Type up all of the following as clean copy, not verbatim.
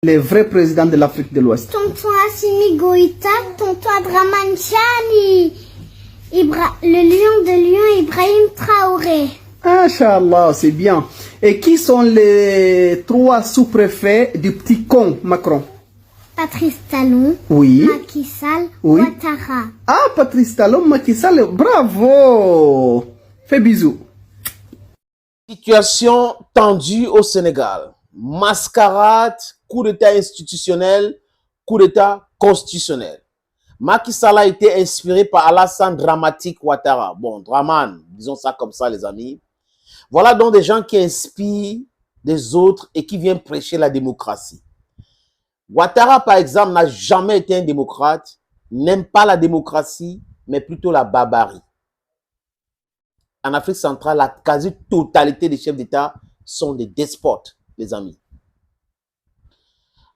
Les vrais présidents de l'Afrique de l'Ouest. Tonton Assimi Goïta, tonton Adraman Chani, le lion de Lyon, Ibrahim Traoré. Inch'Allah, c'est bien. Et qui sont les 3 sous-préfets du petit con Macron? Patrice Talon, oui. Macky Sall, oui. Ouattara. Ah, Patrice Talon, Macky Sall, bravo. Fais bisous. Situation tendue au Sénégal. Mascarade, coup d'état institutionnel, coup d'état constitutionnel. Macky Sall a été inspiré par Alassane Dramatique Ouattara. Bon, Draman, disons ça comme ça les amis. Voilà donc des gens qui inspirent des autres et qui viennent prêcher la démocratie. Ouattara, par exemple, n'a jamais été un démocrate, n'aime pas la démocratie, mais plutôt la barbarie. En Afrique centrale, la quasi-totalité des chefs d'État sont des despotes, les amis.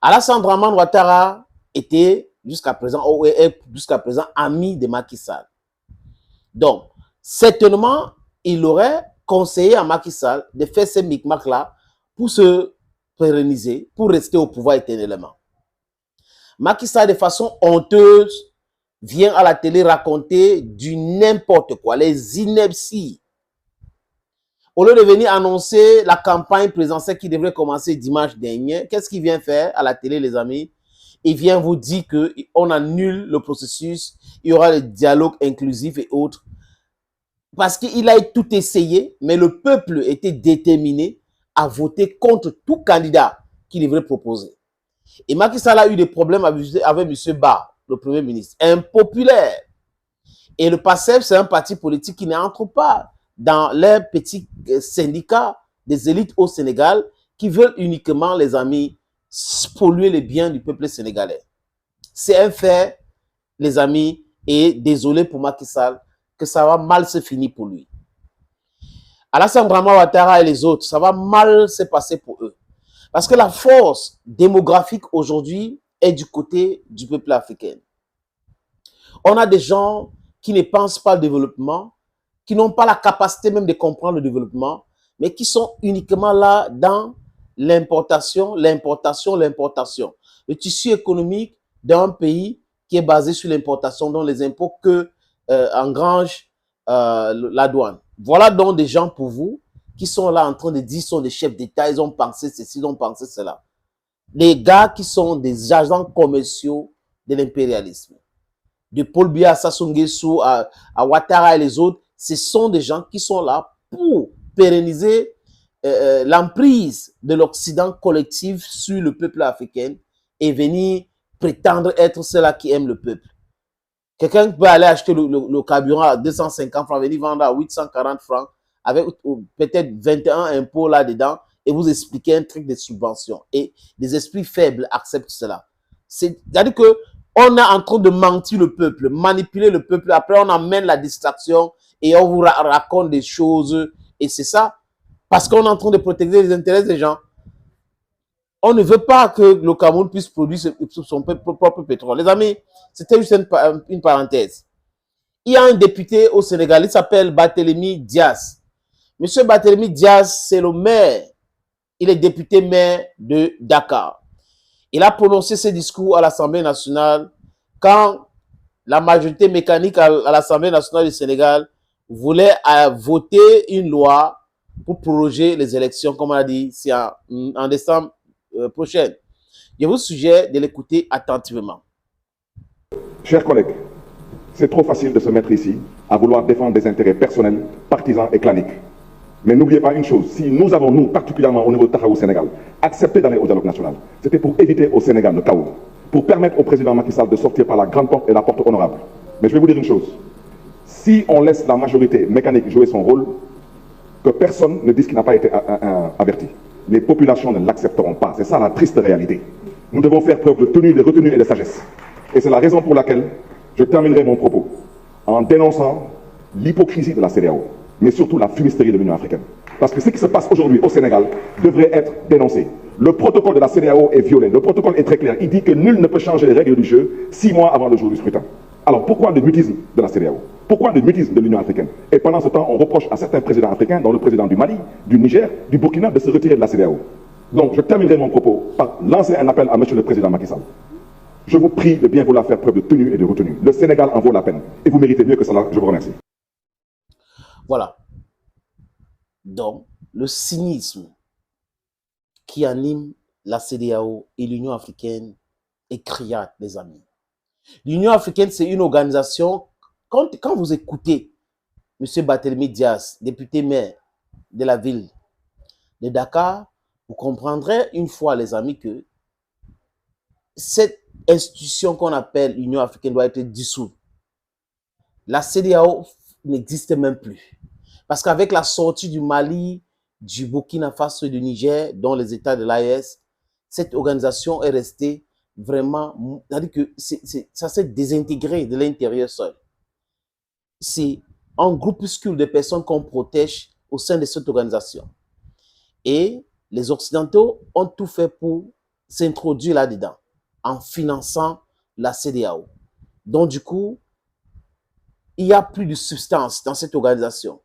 Alassane Dramane Ouattara était jusqu'à présent ami de Macky Sall. Donc, certainement, il aurait conseillé à Macky Sall de faire ces micmacs-là pour se pérenniser, pour rester au pouvoir éternellement. Macky Sall, de façon honteuse, vient à la télé raconter du n'importe quoi, les inepties. Au lieu de venir annoncer la campagne présidentielle qui devrait commencer dimanche dernier, qu'est-ce qu'il vient faire à la télé, les amis? Il vient vous dire qu'on annule le processus, il y aura le dialogue inclusif et autres. Parce qu'il a tout essayé, mais le peuple était déterminé à voter contre tout candidat qu'il devrait proposer. Et Macky Sall a eu des problèmes avec M. Ba, le Premier ministre, impopulaire. Et le PASTEF, c'est un parti politique qui n'entre pas dans les petits syndicats des élites au Sénégal qui veulent uniquement, les amis, polluer les biens du peuple sénégalais. C'est un fait, les amis, et désolé pour Macky Sall, que ça va mal se finir pour lui. Alassane Dramane Ouattara et les autres, ça va mal se passer pour eux. Parce que la force démographique aujourd'hui est du côté du peuple africain. On a des gens qui ne pensent pas au développement, qui n'ont pas la capacité même de comprendre le développement, mais qui sont uniquement là dans l'importation, l'importation, l'importation. Le tissu économique d'un pays qui est basé sur l'importation, dont les impôts que engrange la douane. Voilà donc des gens pour vous qui sont là en train de dire qu'ils sont des chefs d'État, ils ont pensé ceci, ils ont pensé cela. Les gars qui sont des agents commerciaux de l'impérialisme. De Paul Biya à Sassou Nguesso, à Ouattara et les autres, ce sont des gens qui sont là pour pérenniser l'emprise de l'Occident collectif sur le peuple africain et venir prétendre être ceux-là qui aiment le peuple. Quelqu'un peut aller acheter le carburant à 250 francs, venir vendre à 840 francs, avec peut-être 21 impôts là-dedans, et vous expliquer un truc de subvention. Et des esprits faibles acceptent cela. C'est-à-dire qu'on est en train de mentir le peuple, manipuler le peuple, après on amène la distraction, et on vous raconte des choses, et c'est ça, parce qu'on est en train de protéger les intérêts des gens. On ne veut pas que le Cameroun puisse produire son propre pétrole. Les amis, c'était juste une parenthèse. Il y a un député au Sénégal, il s'appelle Barthélémy Dias. Monsieur Barthélémy Dias, c'est le maire. Il est député maire de Dakar. Il a prononcé ce discours à l'Assemblée nationale quand la majorité mécanique à l'Assemblée nationale du Sénégal voulait voter une loi pour proroger les élections, comme on a dit, c'est en décembre prochaine. Je vous suggère de l'écouter attentivement. Chers collègues, c'est trop facile de se mettre ici à vouloir défendre des intérêts personnels, partisans et claniques. Mais n'oubliez pas une chose, si nous avons, nous, particulièrement au niveau de Tahaou Sénégal, accepté d'aller au dialogue national, c'était pour éviter au Sénégal le chaos, pour permettre au président Macky Sall de sortir par la grande porte et la porte honorable. Mais je vais vous dire une chose, si on laisse la majorité mécanique jouer son rôle, que personne ne dise qu'il n'a pas été averti. Les populations ne l'accepteront pas. C'est ça la triste réalité. Nous devons faire preuve de tenue, de retenue et de sagesse. Et c'est la raison pour laquelle je terminerai mon propos en dénonçant l'hypocrisie de la CEDEAO, mais surtout la fumisterie de l'Union africaine. Parce que ce qui se passe aujourd'hui au Sénégal devrait être dénoncé. Le protocole de la CEDEAO est violé. Le protocole est très clair. Il dit que nul ne peut changer les règles du jeu 6 mois avant le jour du scrutin. Alors pourquoi le mutisme de la CEDEAO? Pourquoi le mutisme de l'Union africaine? Et pendant ce temps, on reproche à certains présidents africains, dont le président du Mali, du Niger, du Burkina, de se retirer de la CEDEAO. Donc, je terminerai mon propos par lancer un appel à M. le Président Macky Sall. Je vous prie de bien vouloir faire preuve de tenue et de retenue. Le Sénégal en vaut la peine. Et vous méritez mieux que cela. Je vous remercie. Voilà. Donc, le cynisme qui anime la CEDEAO et l'Union africaine est criard, les amis. L'Union africaine, c'est une organisation, quand vous écoutez M. Barthélémy Dias, député maire de la ville de Dakar, vous comprendrez une fois, les amis, que cette institution qu'on appelle l'Union africaine doit être dissoute. La CEDEAO n'existe même plus. Parce qu'avec la sortie du Mali, du Burkina Faso et du Niger, dont les États de l'AES, cette organisation est restée vraiment, c'est-à-dire que ça s'est désintégré de l'intérieur seul. C'est un groupuscule de personnes qu'on protège au sein de cette organisation. Et les Occidentaux ont tout fait pour s'introduire là-dedans, en finançant la CEDEAO. Donc du coup, il n'y a plus de substance dans cette organisation.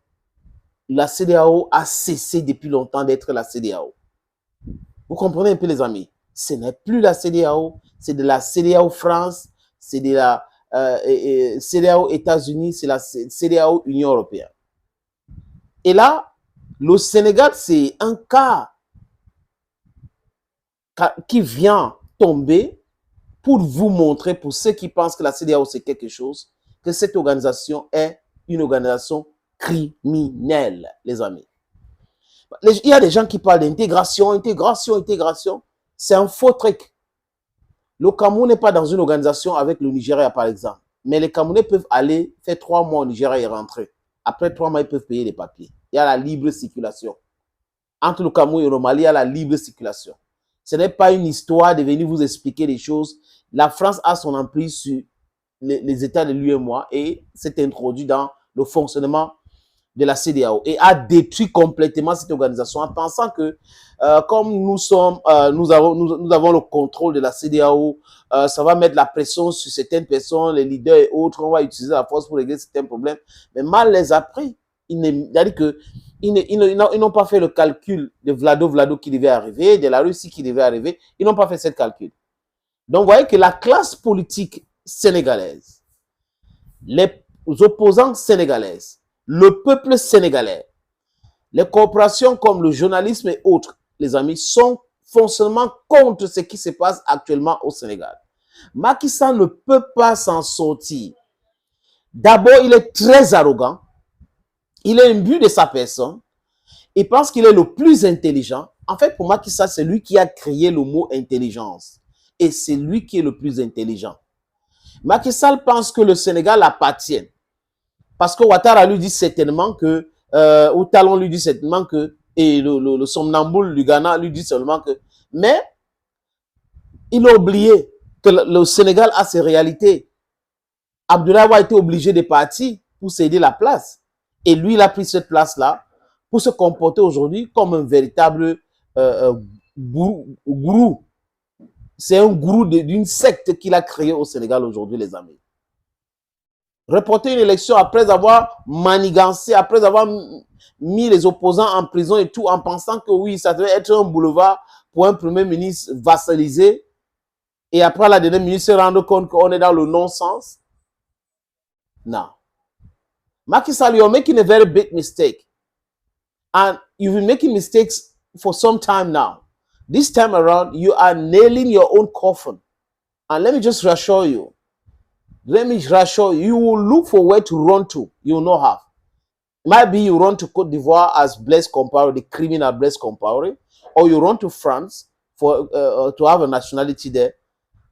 La CEDEAO a cessé depuis longtemps d'être la CEDEAO. Vous comprenez un peu, les amis? Ce n'est plus la CEDEAO, c'est de la CEDEAO France, c'est de la CEDEAO États-Unis, c'est la CEDEAO Union européenne. Et là, le Sénégal, c'est un cas qui vient tomber pour vous montrer, pour ceux qui pensent que la CEDEAO c'est quelque chose, que cette organisation est une organisation criminelle, les amis. Il y a des gens qui parlent d'intégration, intégration. C'est un faux truc. Le Cameroun n'est pas dans une organisation avec le Nigeria, par exemple. Mais les Camerounais peuvent aller faire 3 mois au Nigeria et rentrer. Après 3 mois, ils peuvent payer les papiers. Il y a la libre circulation. Entre le Cameroun et le Mali, il y a la libre circulation. Ce n'est pas une histoire de venir vous expliquer des choses. La France a son emprise sur les États de l'UEMOA et s'est introduit dans le fonctionnement de la CEDEAO et a détruit complètement cette organisation en pensant que comme nous avons le contrôle de la CEDEAO, ça va mettre la pression sur certaines personnes, les leaders et autres, on va utiliser la force pour régler certains problèmes. Mais mal les a pris. C'est-à-dire qu'ils n'ont pas fait le calcul de Vlado qui devait arriver, de la Russie qui devait arriver. Ils n'ont pas fait ce calcul. Donc, vous voyez que la classe politique sénégalaise, les opposants sénégalaises, le peuple sénégalais, les corporations comme le journalisme et autres, les amis, sont foncièrement contre ce qui se passe actuellement au Sénégal. Macky Sall ne peut pas s'en sortir. D'abord, il est très arrogant. Il est imbu de sa personne. Il pense qu'il est le plus intelligent. En fait, pour Macky Sall, c'est lui qui a créé le mot intelligence. Et c'est lui qui est le plus intelligent. Macky Sall pense que le Sénégal appartient. Parce que Ouattara lui dit certainement que, ou Talon lui dit certainement que, et le somnambule du Ghana lui dit seulement que, mais il a oublié que le Sénégal a ses réalités. Abdoulaye a été obligé de partir pour céder la place. Et lui, il a pris cette place-là pour se comporter aujourd'hui comme un véritable gourou. C'est un gourou d'une secte qu'il a créée au Sénégal aujourd'hui, les amis. Reporter une élection après avoir manigancé, après avoir mis les opposants en prison et tout, en pensant que oui, ça devait être un boulevard pour un premier ministre vassalisé. Et après, la dernière minute, se rendre compte qu'on est dans le non-sens. No. Macky Sall, you're making a very big mistake. And you've been making mistakes for some time now. This time around, you are nailing your own coffin. And let me just reassure you. You will look for where to run to. You will not have. It might be you run to Côte d'Ivoire as Blaise Compaoré, the criminal Blaise Compaoré, or you run to France for to have a nationality there.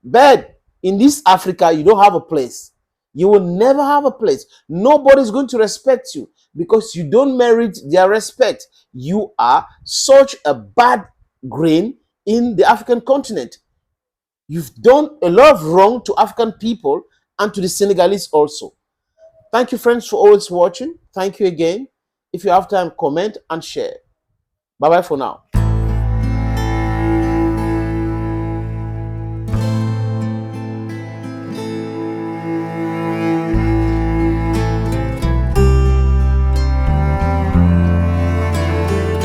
But in this Africa, you don't have a place. You will never have a place. Nobody's going to respect you because you don't merit their respect. You are such a bad grain in the African continent. You've done a lot of wrong to African people and to the Senegalese also. Thank you, friends, for always watching. Thank you again. If you have time, comment and share. Bye-bye for now.